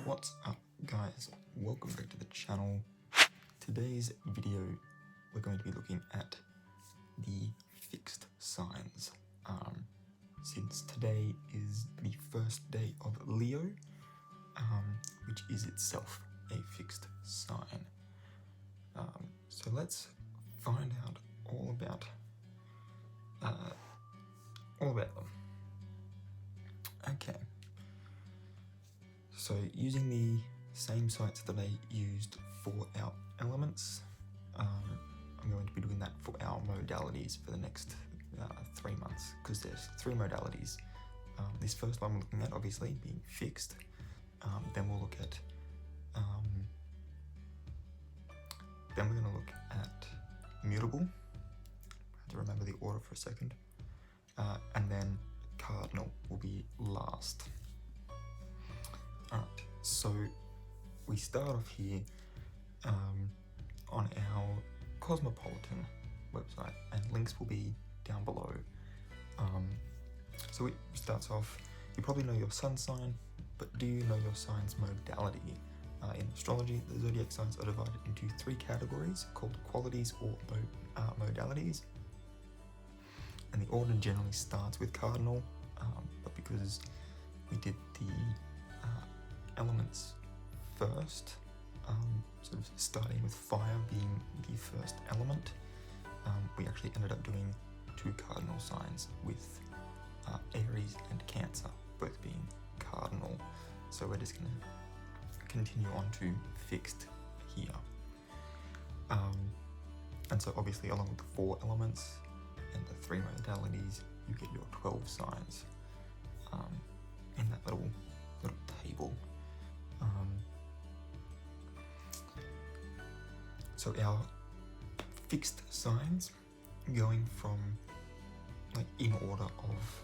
What's up guys, welcome back to the channel. Today's video we're going to be looking at the fixed signs. Since today is the first day of Leo, which is itself a fixed sign. So let's find out all about them. Okay. So using the same sites that I used for our elements, I'm going to be doing that for our modalities for the next 3 months, because there's 3 modalities. This first one we're looking at obviously being fixed, then we'll look at, then we're going to look at mutable, I have to remember the order for a second, and then cardinal will be last. Alright, so we start off here on our Cosmopolitan website, and links will be down below. So it starts off, you probably know your sun sign, but do you know your sign's modality? In astrology, the zodiac signs are divided into 3 categories called qualities or modalities, and the order generally starts with cardinal, but because we did the elements first, sort of starting with fire being the first element, we actually ended up doing 2 cardinal signs with Aries and Cancer both being cardinal, so we're just going to continue on to fixed here. And so obviously along with the 4 elements and the 3 modalities, you get your 12 signs in that little table. So our fixed signs, going from like in order of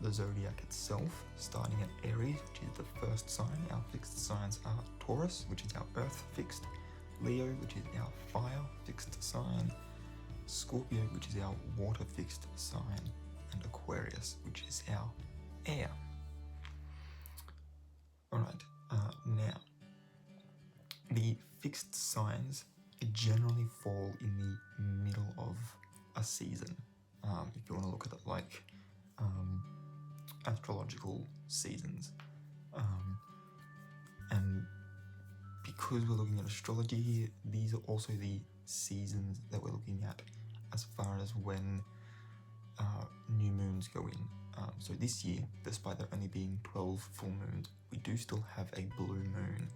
the zodiac itself, starting at Aries, which is the first sign. Our fixed signs are Taurus, which is our earth fixed, Leo, which is our fire fixed sign, Scorpio, which is our water fixed sign, and Aquarius, which is our air. Alright, now, the fixed signs generally fall in the middle of a season, if you want to look at it like astrological seasons. And because we're looking at astrology here, these are also the seasons that we're looking at as far as when new moons go in. So this year, despite there only being 12 full moons, we do still have a blue moon.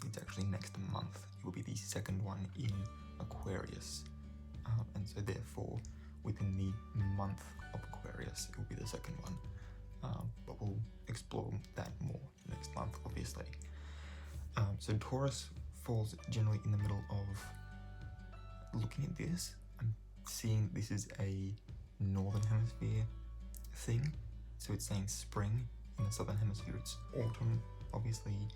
It's actually next month. It will be the second one in Aquarius. And so therefore, within the month of Aquarius, it will be the second one. But we'll explore that more next month, obviously. So Taurus falls generally in the middle of, looking at this, I'm seeing this is a northern hemisphere thing. So it's saying spring. In the southern hemisphere it's autumn, obviously.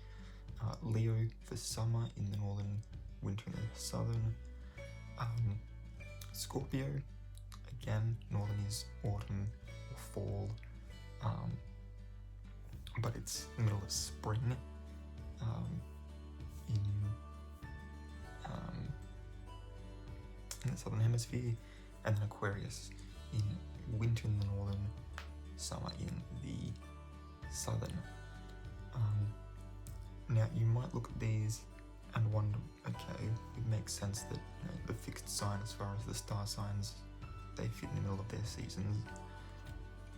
Leo for summer in the northern, winter in the southern. Scorpio, again, northern is autumn or fall, but it's the middle of spring in the southern hemisphere, and then Aquarius in winter in the northern, summer in the southern. Now you might look at these and wonder, okay, it makes sense that, you know, the fixed sign as far as the star signs, they fit in the middle of their seasons,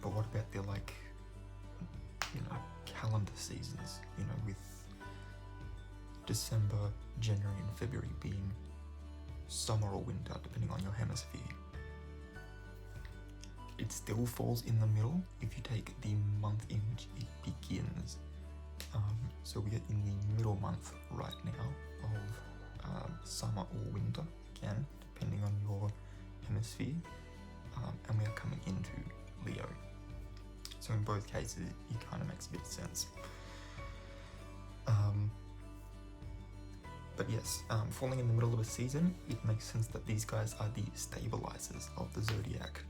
but what about their, like, you know, calendar seasons, you know, with December, January and February being summer or winter depending on your hemisphere? It still falls in the middle if you take the month in which it begins. So we are in the middle month right now of summer or winter, again, depending on your hemisphere, and we are coming into Leo. So in both cases, it kind of makes a bit of sense. But yes, falling in the middle of a season, it makes sense that these guys are the stabilizers of the zodiac.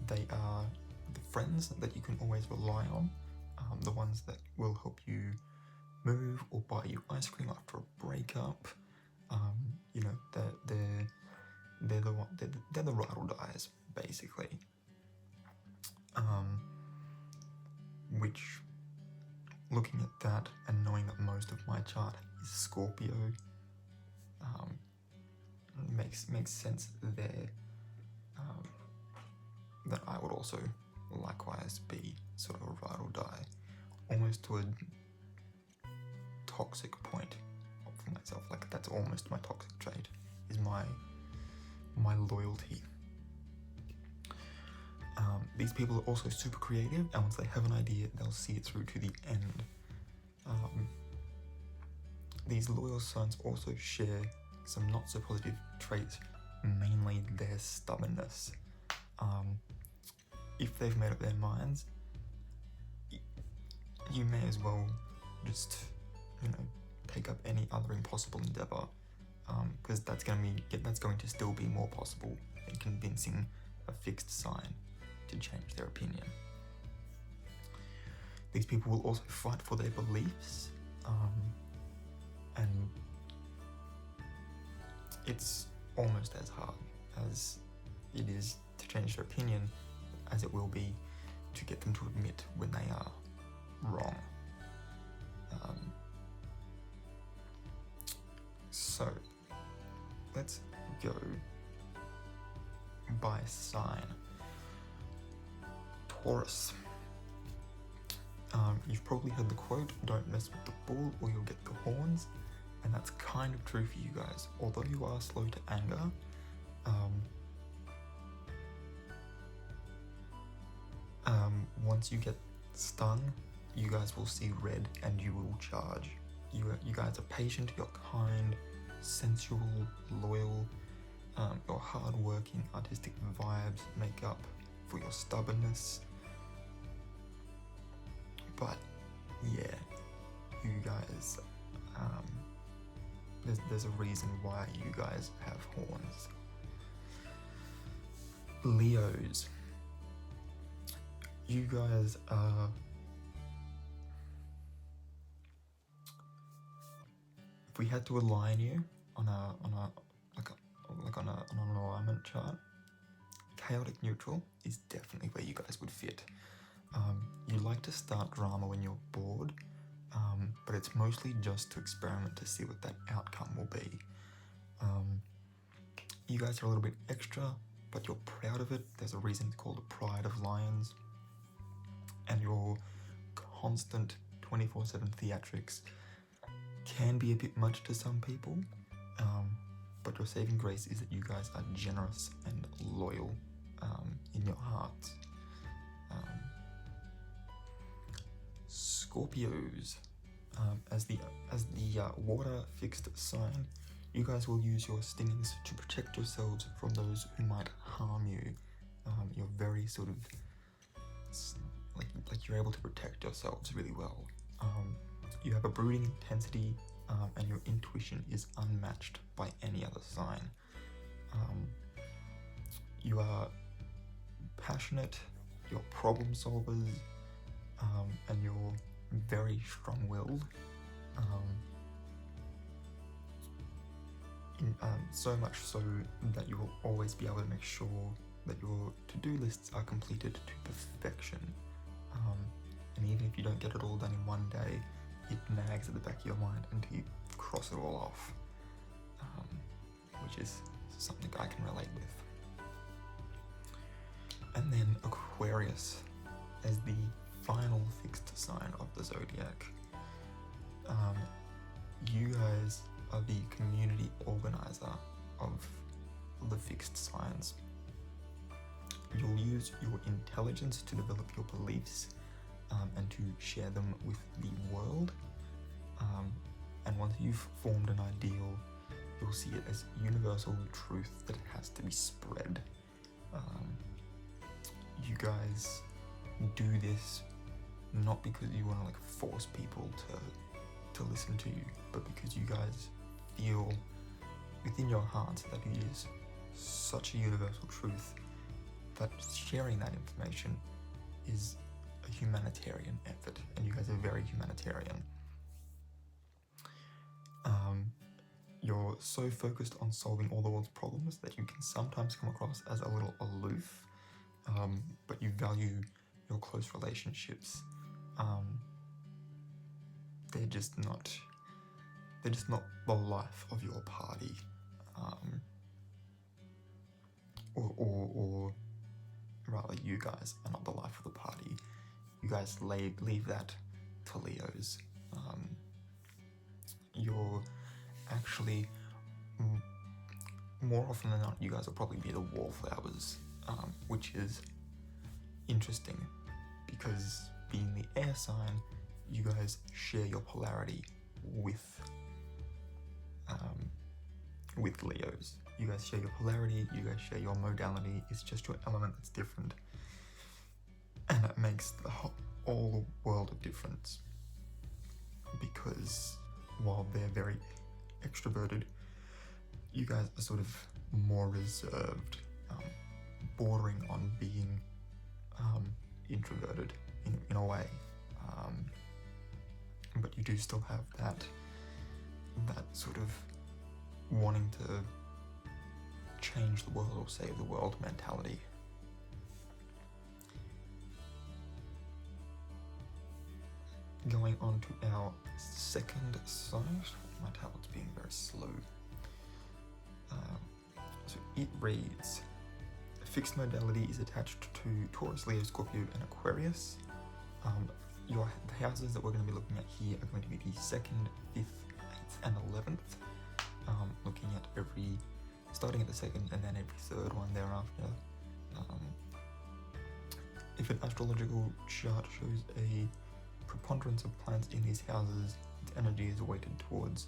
They are the friends that you can always rely on, the ones that will help you move or buy you ice cream after a breakup. You know, they're the ride or dies, basically. Which, looking at that and knowing that most of my chart is Scorpio, makes sense there. That I would also likewise be sort of a ride or die, almost to a toxic point for myself. Like, that's almost my toxic trait, is my loyalty. These people are also super creative, and once they have an idea, they'll see it through to the end. These loyal signs also share some not so positive traits, mainly their stubbornness. If they've made up their minds, you may as well just, you know, take up any other impossible endeavor, because that's going to still be more possible than convincing a fixed sign to change their opinion. These people will also fight for their beliefs, and it's almost as hard as it is to change their opinion as it will be to get them to admit when they are wrong. So let's go by sign. Taurus. You've probably heard the quote, "Don't mess with the bull or you'll get the horns," and that's kind of true for you guys. Although you are slow to anger, once you get stung, you guys will see red and you will charge. You guys are patient, you're kind, sensual, loyal. Your hard-working, artistic vibes make up for your stubbornness. But yeah, you guys, there's a reason why you guys have horns. Leos. You guys are, if we had to align you on an alignment chart, chaotic neutral is definitely where you guys would fit. You like to start drama when you're bored, but it's mostly just to experiment to see what that outcome will be. You guys are a little bit extra, but you're proud of it. There's a reason it's called the pride of lions. And your constant 24/7 theatrics can be a bit much to some people, but your saving grace is that you guys are generous and loyal in your hearts. Scorpios, as the water fixed sign, you guys will use your stingings to protect yourselves from those who might harm you. You're very sort of like you're able to protect yourselves really well. You have a brooding intensity, and your intuition is unmatched by any other sign. You are passionate, you're problem solvers, and you're very strong-willed. So much so that you will always be able to make sure that your to-do lists are completed to perfection. And even if you don't get it all done in one day, it nags at the back of your mind until you cross it all off, which is something I can relate with. And then Aquarius, as the final fixed sign of the zodiac. You guys are the community organizer of the fixed signs. You'll use your intelligence to develop your beliefs and to share them with the world. And once you've formed an ideal, you'll see it as universal truth that it has to be spread. You guys do this not because you want to like force people to listen to you, but because you guys feel within your hearts that it is such a universal truth that sharing that information is a humanitarian effort, and you guys are very humanitarian. You're so focused on solving all the world's problems that you can sometimes come across as a little aloof, but you value your close relationships. They're just not the life of your party, or rather, you guys are not the life of the party. You guys leave that to Leos. You're actually, more often than not, you guys will probably be the wallflowers, which is interesting because being the air sign, you guys share your polarity with Leos. You guys share your polarity, you guys share your modality, it's just your element that's different. And it makes all the world of difference, because while they're very extroverted, you guys are sort of more reserved, bordering on being introverted in a way, but you do still have that sort of wanting to change the world or save the world mentality. Going on to our second site, my tablet's being very slow. So it reads, a fixed modality is attached to Taurus, Leo, Scorpio and Aquarius. The houses that we're going to be looking at here are going to be the 2nd, 5th, 8th and 11th. Looking at starting at the 2nd and then every 3rd one thereafter. If an astrological chart shows a preponderance of planets in these houses, its energy is weighted towards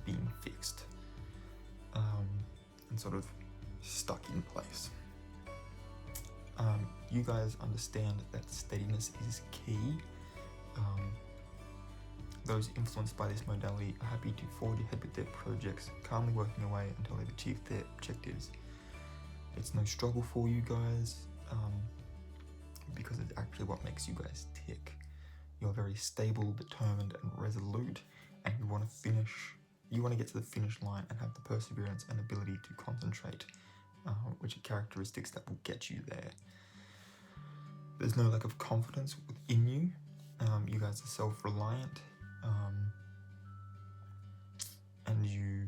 being fixed and sort of stuck in place. You guys understand that steadiness is key. Those influenced by this modality are happy to forge ahead with their projects, calmly working away until they've achieved their objectives. It's no struggle for you guys, because it's actually what makes you guys tick. You're very stable, determined and resolute, and you want to get to the finish line and have the perseverance and ability to concentrate, which are characteristics that will get you there. There's no lack of confidence within you. You guys are self-reliant, and you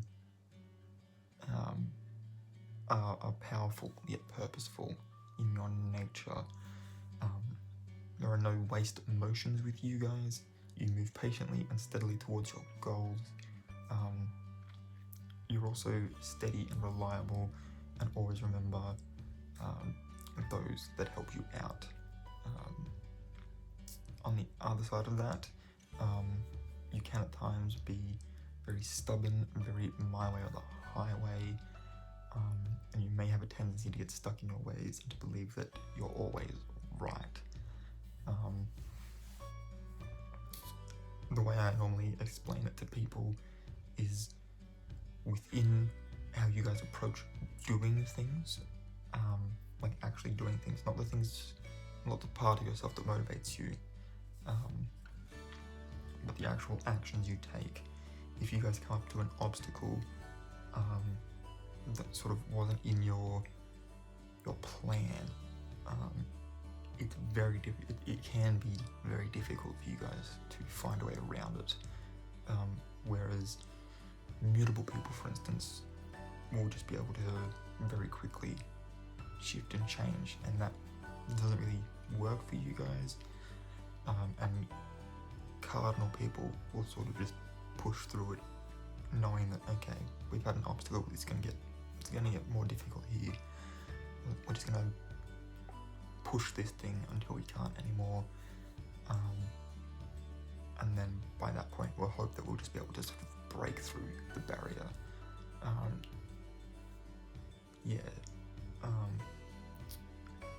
are powerful yet purposeful in your nature. There are no waste emotions with you guys. You move patiently and steadily towards your goals. You're also steady and reliable, and always remember those that help you out. On the other side of that, you can at times be very stubborn, very my way or the highway, and you may have a tendency to get stuck in your ways and to believe that you're always right. The way I normally explain it to people is within how you guys approach doing things, like actually doing things, not the part of yourself that motivates you, but the actual actions you take. If you guys come up to an obstacle that sort of wasn't in your plan, it's very difficult. It can be very difficult for you guys to find a way around it. Whereas mutable people, for instance, will just be able to very quickly shift and change, and that doesn't really work for you guys. And cardinal people will sort of just push through it, knowing that okay, we've had an obstacle, it's gonna get more difficult here. We're just gonna push this thing until we can't anymore, and then by that point we'll hope that we'll just be able to sort of break through the barrier.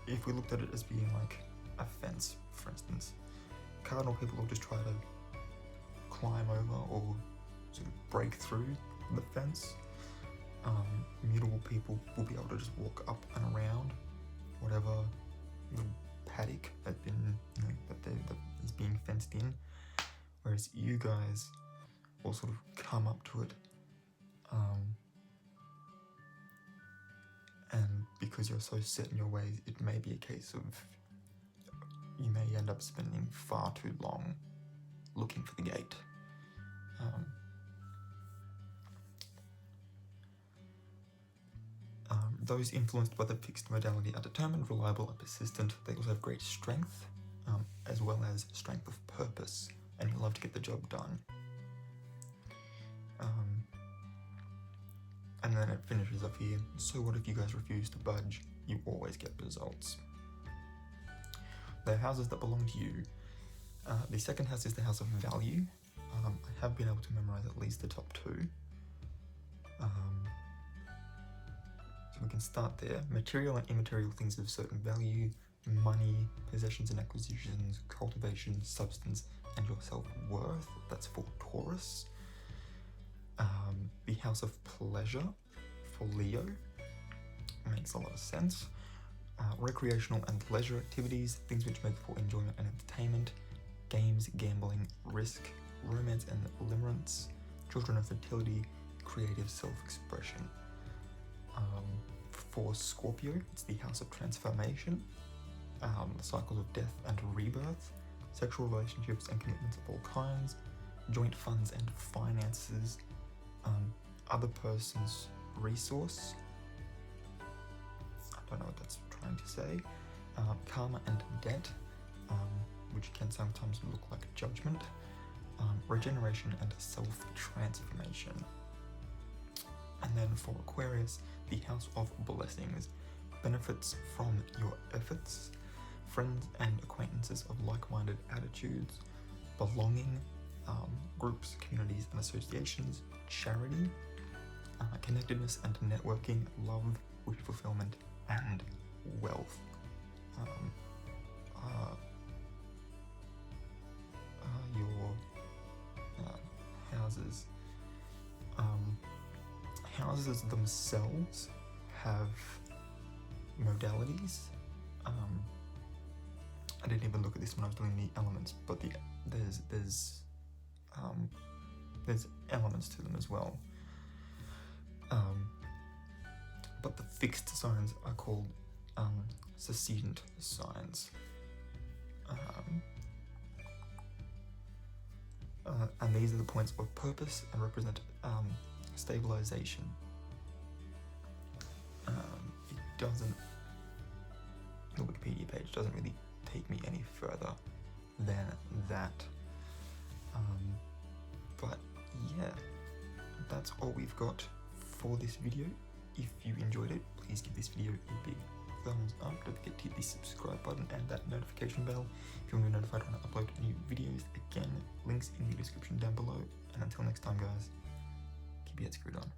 If we looked at it as being like a fence, for instance, cardinal people will just try to climb over or sort of break through the fence. Mutable people will be able to just walk up and around whatever it's you guys will sort of come up to it. And because you're so set in your ways, it may be a case of you may end up spending far too long looking for the gate. Those influenced by the fixed modality are determined, reliable, and persistent. They also have great strength, as well as strength of purpose, and love to get the job done. And then it finishes off here. So what if you guys refuse to budge? You always get results. They're houses that belong to you. The second house is the house of value. I have been able to memorize at least the top two. So we can start there. Material and immaterial things of certain value, money, possessions and acquisitions, cultivation, substance, and your self-worth. That's for Taurus. The house of pleasure for Leo. Makes a lot of sense. Recreational and leisure activities, things which make for enjoyment and entertainment, games, gambling, risk, romance and limerence, children of fertility, creative self-expression. For Scorpio, it's the house of transformation, the cycles of death and rebirth, sexual relationships and commitments of all kinds, joint funds and finances, other person's resource, I don't know what that's trying to say, karma and debt, which can sometimes look like judgment, regeneration and self-transformation. And then for Aquarius, the house of blessings, benefits from your efforts, friends and acquaintances of like-minded attitudes, belonging, groups, communities and associations, charity, connectedness and networking, love, wish fulfillment, and wealth. Your houses. Houses themselves have modalities. I didn't even look at this when I was doing the elements, but there's elements to them as well. But the fixed signs are called succedent signs. And these are the points of purpose and represent stabilization. It doesn't, the Wikipedia page doesn't really take me any further than that. But yeah, that's all we've got for this video. If you enjoyed it, please give this video a big thumbs up. Don't forget to hit the subscribe button and that notification bell if you want to be notified when I upload new videos. Again, links in the description down below. And until next time, guys, keep your head screwed on.